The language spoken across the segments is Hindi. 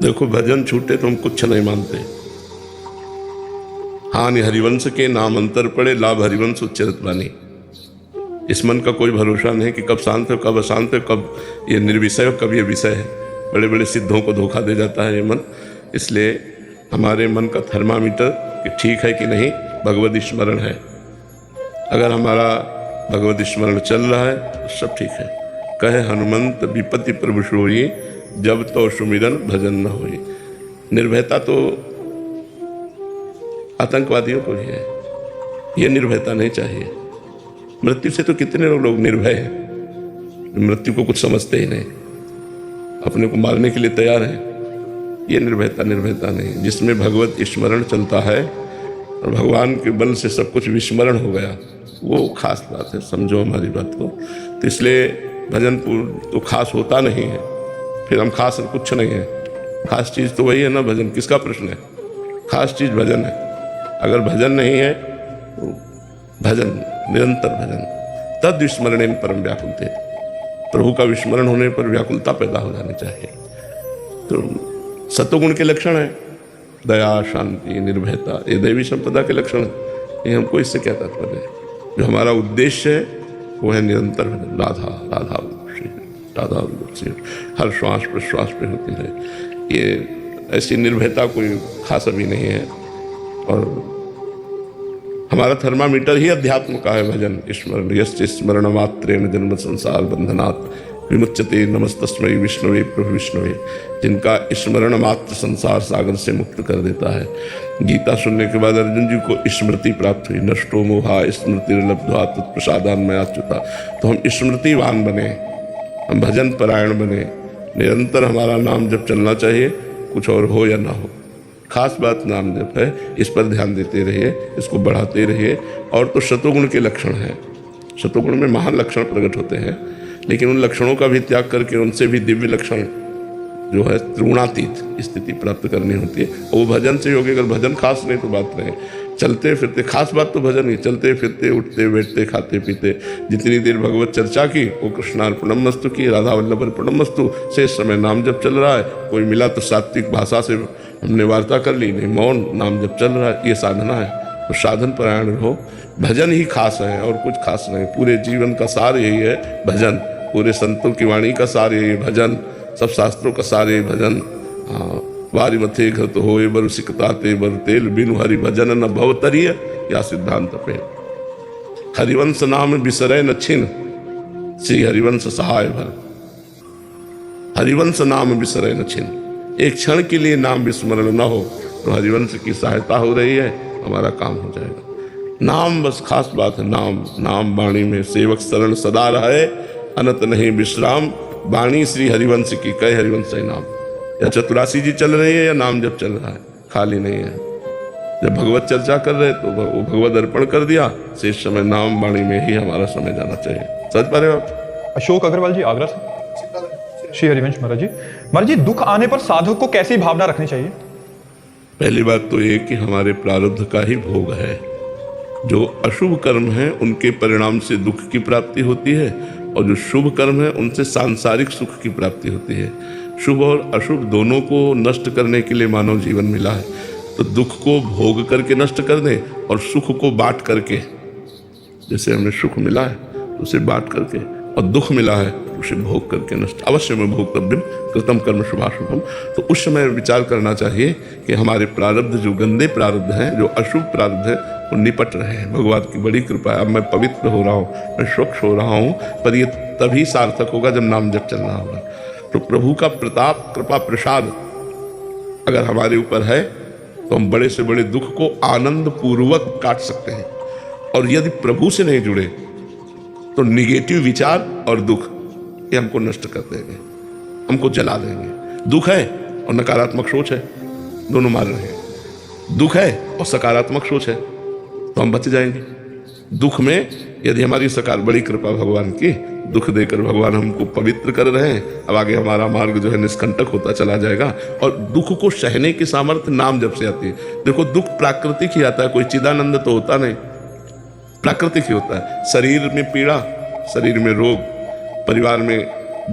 देखो, भजन छूटे तो हम कुछ नहीं मानते। हानि हरिवंश के नाम अंतर पड़े, लाभ हरिवंश उच्चरित बानी। इस मन का कोई भरोसा नहीं कि कब शांत है कब अशांत है, कब ये निर्विषय हो कब ये विषय है। बड़े बड़े सिद्धों को धोखा दे जाता है ये मन। इसलिए हमारे मन का थर्मामीटर कि ठीक है कि नहीं, भगवत स्मरण है। अगर हमारा भगवत स्मरण चल रहा है तो सब ठीक है। कहे हनुमंत विपत्ति प्रभु सोई, जब तो सुमिरन भजन न होई। निर्भयता तो आतंकवादियों को ही है, ये निर्भयता नहीं चाहिए। मृत्यु से तो कितने लोग निर्भय हैं, मृत्यु को कुछ समझते ही नहीं, अपने को मारने के लिए तैयार हैं। ये निर्भयता नहीं। जिसमें भगवत स्मरण चलता है और भगवान के बल से सब कुछ विस्मरण हो गया, वो खास बात है। समझो हमारी बात को। तो इसलिए भजन तो खास होता नहीं है, फिर हम खास कुछ नहीं है। खास चीज़ तो वही है ना, भजन। किसका प्रश्न है? खास चीज़ भजन है। अगर भजन नहीं है तो भजन, निरंतर भजन, तद विस्मरण परम व्याकुलते। प्रभु का विस्मरण होने पर व्याकुलता पैदा हो जानी चाहिए। तो सत्वगुण के लक्षण है दया, शांति, निर्भयता, ये दैवी संपदा के लक्षण है। ये हमको इससे क्या तात्पर्य है? जो हमारा उद्देश्य है वो है निरंतर भजन। राधा राधा राधा श्री, हर श्वास प्रश्वास पे होती है। ये ऐसी निर्भयता कोई खास अभी नहीं है। और हमारा थर्मामीटर ही अध्यात्म का है भजन स्मरण। यस्य स्मरण मात्रेण जन्म संसार बंधनात् विमुच्यते, नमस्तस्मै विष्णुवे प्रभु विष्णुवे। जिनका स्मरण मात्र संसार सागर से मुक्त कर देता है। गीता सुनने के बाद अर्जुन जी को स्मृति प्राप्त हुई। नष्टो मोहा स्मृति लब्ध्वा तत्प्रसादान मयाच्युता। तो हम स्मृतिवान बने, हम भजन परायण बने। निरंतर हमारा नाम जप चलना चाहिए, कुछ और हो या ना हो। खास बात नाम जप है, इस पर ध्यान देते रहिए, इसको बढ़ाते रहिए। और तो शतोगुण के लक्षण हैं। शतोगुण में महान लक्षण प्रकट होते हैं, लेकिन उन लक्षणों का भी त्याग करके उनसे भी दिव्य लक्षण जो है त्रिगुणातीत स्थिति प्राप्त करनी होती है। और वो भजन से होगी। अगर भजन खास नहीं तो बात नहीं। चलते फिरते, खास बात तो भजन ही, चलते फिरते उठते बैठते खाते पीते जितनी देर भगवत चर्चा की वो कृष्णार्पणमस्तु की, राधा वल्लभ अर्पणमस्तु। शेष समय नाम जप चल रहा है। कोई मिला तो सात्विक भाषा से हमने वार्ता कर ली, नहीं मौन नाम जप चल रहा है। ये साधना है। तो साधन परायण रहो। भजन ही खास है और कुछ खास नहीं। पूरे जीवन का सार यही है भजन। पूरे संतों की वाणी का सार यही भजन। सब शास्त्रों का सार यही भजन। वारी मथे घृत होए बर सिकताते बर तेल, बिनु हरि भजन न भवतरिय, या सिद्धांत पे। हरिवंश नाम बिसरै न छिन, श्री हरिवंश सहाय भर। हरिवंश नाम बिसरै न छिन। एक क्षण के लिए नाम विस्मरण न हो तो हरिवंश की सहायता हो रही है, हमारा काम हो जाएगा। नाम बस खास बात है। नाम नाम वाणी में सेवक शरण सदा रहे, अनत नहीं विश्राम। वाणी श्री हरिवंश की, कहे हरिवंश ही नाम। या चतुरासी जी चल रही है या नाम जब चल रहा है, खाली नहीं है। जब भगवत चर्चा कर रहे तो वो भगवत अर्पण कर दिया। शेष समय नाम वाणी में ही हमारा समय जाना चाहिए। समझ पा रहे हो आप? अशोक अग्रवाल जी, आगरा से। श्री हरिवंश महाराज जी, दुख आने पर साधक को कैसी भावना रखनी चाहिए? पहली बात तो ये कि हमारे प्रारब्ध का ही भोग है। जो अशुभ कर्म है उनके परिणाम से दुख की प्राप्ति होती है, और जो शुभ कर्म है उनसे सांसारिक सुख की प्राप्ति होती है। शुभ और अशुभ दोनों को नष्ट करने के लिए मानव जीवन मिला है। तो दुख को भोग करके नष्ट कर दें और सुख को बांट करके, जैसे हमें सुख मिला है तो उसे बांट करके, और दुख मिला है उसे भोग करके नष्ट। अवश्य में भोक्तव्यम कृतम कर्म शुभाशुभम। तो उस समय विचार करना चाहिए कि हमारे प्रारब्ध जो गंदे प्रारब्ध हैं, जो अशुभ प्रारब्ध है, वो निपट रहे हैं। भगवान की बड़ी कृपा है। अब मैं पवित्र हो रहा हूँ, मैं स्वच्छ हो रहा हूँ, पर ये तभी सार्थक होगा जब नाम जप चल रहा होगा। तो प्रभु का प्रताप, कृपा, प्रसाद अगर हमारे ऊपर है तो हम बड़े से बड़े दुख को आनंद पूर्वक काट सकते हैं। और यदि प्रभु से नहीं जुड़े तो निगेटिव विचार और दुख ये हमको नष्ट कर देंगे, हमको जला देंगे। दुख है और नकारात्मक सोच है, दोनों मार रहे हैं। दुख है और सकारात्मक सोच है तो हम बच जाएंगे। दुख में यदि हमारी सकार, बड़ी कृपा भगवान की, दुख देकर भगवान हमको पवित्र कर रहे हैं। अब आगे हमारा मार्ग जो है निष्कंटक होता चला जाएगा। और दुख को सहने की सामर्थ्य नाम जप से आती है। देखो, दुख प्राकृतिक ही आता है, कोई चिदानंद तो होता नहीं, प्राकृतिक ही होता है। शरीर में पीड़ा, शरीर में रोग, परिवार में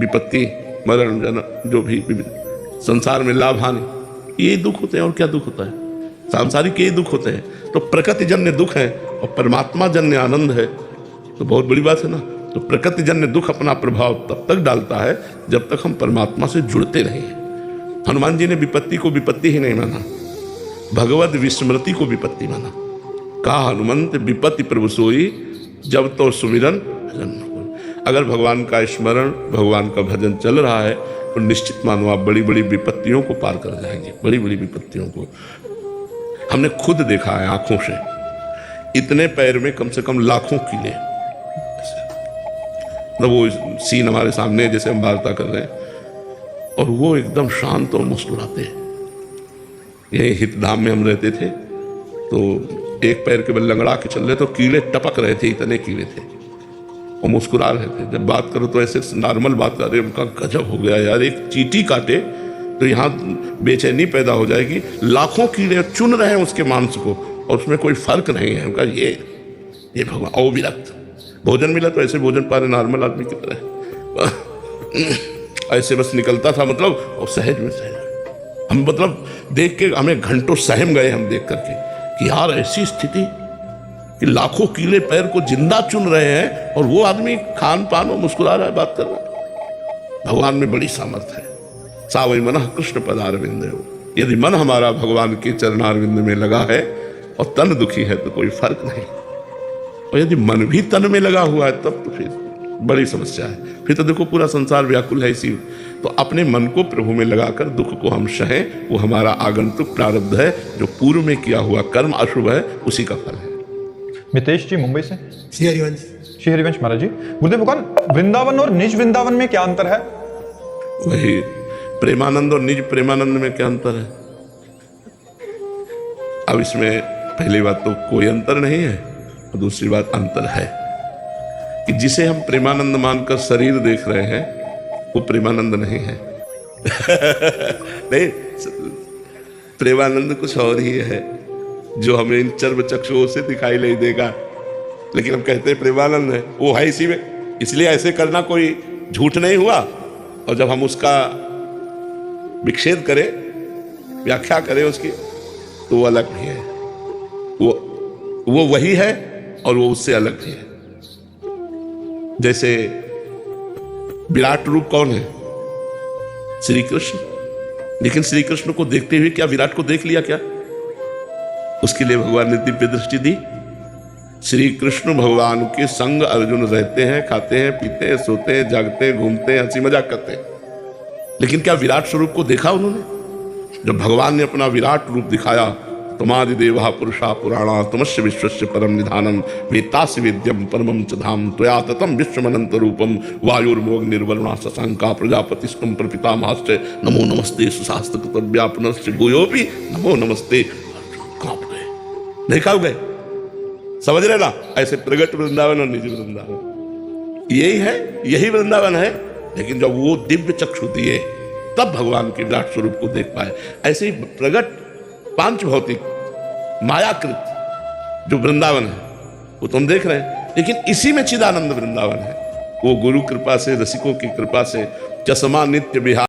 विपत्ति, मरण, जन्म, जो भी संसार में लाभ हानि, ये दुख होते हैं और क्या दुख होता है, सांसारिक ये दुख होते हैं। तो प्रकृति जन्य दुख है और परमात्मा जन्य आनंद है, तो बहुत बड़ी बात है ना। तो प्रकृति जन्य दुख अपना प्रभाव तब तक डालता है जब तक हम परमात्मा से जुड़ते नहीं हैं। हनुमान जी ने विपत्ति को विपत्ति ही नहीं माना, भगवत विस्मृति को विपत्ति माना। कहा हनुमंत विपत्ति प्रभु सोई, जब तो सुमिरन भजन न होई। अगर भगवान का स्मरण, भगवान का भजन चल रहा है तो निश्चित मानो आप बड़ी बड़ी विपत्तियों को पार कर जाएंगे, बड़ी बड़ी विपत्तियों को। हमने खुद देखा है आंखों से, इतने पैर में कम से कम लाखों कीड़े। मतलब वो सीन हमारे सामने जैसे हम वार्ता कर रहे हैं और वो एकदम शांत और मुस्कुराते हैं। यही हितधाम में हम रहते थे तो एक पैर के बल लंगड़ा के चल रहे तो कीड़े टपक रहे थे, इतने कीड़े थे और मुस्कुरा रहे थे। जब बात करो तो ऐसे नॉर्मल बात कर रहे, उनका गजब हो गया यार, एक चींटी काटे तो यहाँ बेचैनी पैदा हो जाएगी, लाखों कीड़े चुन रहे हैं उसके मांस को और उसमें कोई फर्क नहीं है। उनका ये भगवान और विरक्त। भोजन मिला तो ऐसे भोजन पा रहे नॉर्मल आदमी की तरह, ऐसे बस निकलता था मतलब, और सहज में सहज हम मतलब देख के हमें घंटों सहम गए हम देख करके कि यार ऐसी स्थिति कि लाखों कीड़े पैर को जिंदा चुन रहे हैं और वो आदमी खान पान और मुस्कुरा रहा है, बात कर रहा है। भगवान में बड़ी सामर्थ्य है। सावई मन कृष्ण पदारविंद, यदि मन हमारा भगवान के चरणारविंद में लगा है और तन दुखी है तो कोई फर्क नहीं, और यदि मन भी तन में लगा हुआ है तब तो फिर बड़ी समस्या है। फिर तो देखो पूरा संसार व्याकुल है इसी। तो अपने मन को प्रभु में लगाकर दुख को हम सहें, वो हमारा आगंतुक प्रारब्ध है, जो पूर्व में किया हुआ कर्म अशुभ है उसी का फल है। मितेश जी मुंबई से। श्री हरिवंश। श्री हरिवंश महाराज जी, गुरुदेव भगवान, वृंदावन और निज वृंदावन में क्या अंतर है? वही प्रेमानंद और निज प्रेमानंद में क्या अंतर है? अब इसमें पहली बात तो कोई अंतर नहीं है और दूसरी बात अंतर है कि जिसे हम प्रेमानंद मानकर शरीर देख रहे हैं वो प्रेमानंद नहीं है। नहीं, प्रेमानंद कुछ और ही है जो हमें इन चर्म चक्षुओं से दिखाई नहीं देगा, लेकिन हम कहते हैं प्रेमानंद है, वो है इसी में। इसलिए ऐसे करना कोई झूठ नहीं हुआ, और जब हम उसका विच्छेद करें, व्याख्या करें उसकी, तो वो अलग नहीं है, वो वही है और वो उससे अलग नहीं है। जैसे विराट रूप कौन है? श्री कृष्ण। लेकिन श्री कृष्ण को देखते हुए क्या विराट को देख लिया क्या? उसके लिए भगवान ने दिव्य दृष्टि दी। श्री कृष्ण भगवान के संग अर्जुन रहते हैं, खाते हैं, पीते हैं, सोते हैं, जागते हैं, घूमते हैं, हंसी मजाक करते हैं, लेकिन क्या विराट स्वरूप को देखा उन्होंने? जब भगवान ने अपना विराट रूप दिखाया, तमादि देवा पुरुषा पुराणा तमस्य विश्वस्य परम निधानम वेत्तासि वेद्यम परमं च धाम त्वया ततं विश्वमनंत रूपम वायुर्मोग्निर्वरुणा शशांका प्रजापतिस्तुम प्रपितामहश्च नमो नमस्ते सुशास्त्र कृतव्यापनश्च भूयोऽपि नमो नमस्ते। कांप गए, नहीं कांप गए? समझ रहे ना? ऐसे प्रगट वृंदावन और निज वृंदावन यही है, यही वृंदावन है। लेकिन जब वो दिव्य चक्षु दिए तब भगवान के विराट स्वरूप को देख पाए। ऐसे ही प्रगट पांच भौतिक मायाकृत जो वृंदावन है वो तुम देख रहे हैं, लेकिन इसी में चिदानंद वृंदावन है। वो गुरु कृपा से, रसिकों की कृपा से चश्मा नित्य विहार